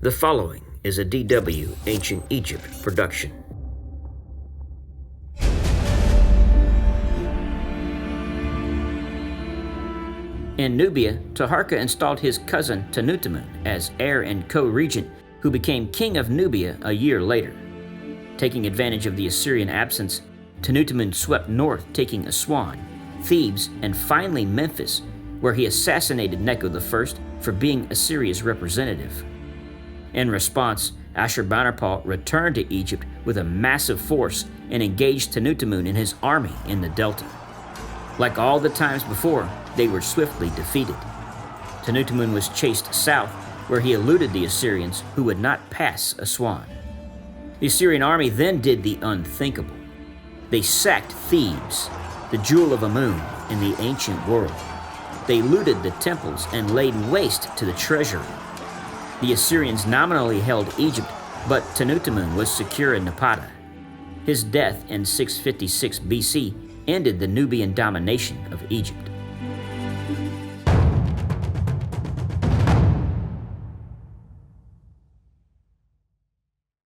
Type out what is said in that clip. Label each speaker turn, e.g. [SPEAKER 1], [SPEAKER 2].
[SPEAKER 1] The following is a DW Ancient Egypt production. In Nubia, Taharqa installed his cousin Tanutamun as heir and co-regent, who became king of Nubia a year later. Taking advantage of the Assyrian absence, Tanutamun swept north, taking Aswan, Thebes, and finally Memphis, where he assassinated Necho I for being Assyria's representative. In response, Ashurbanipal returned to Egypt with a massive force and engaged Tanutamun and his army in the delta. Like all the times before, they were swiftly defeated. Tanutamun was chased south, where he eluded the Assyrians, who would not pass Aswan. The Assyrian army then did the unthinkable. They sacked Thebes, the jewel of Amun in the ancient world. They looted the temples and laid waste to the treasury. The Assyrians nominally held Egypt, but Tanutamun was secure in Napata. His death in 656 BC ended the Nubian domination of Egypt.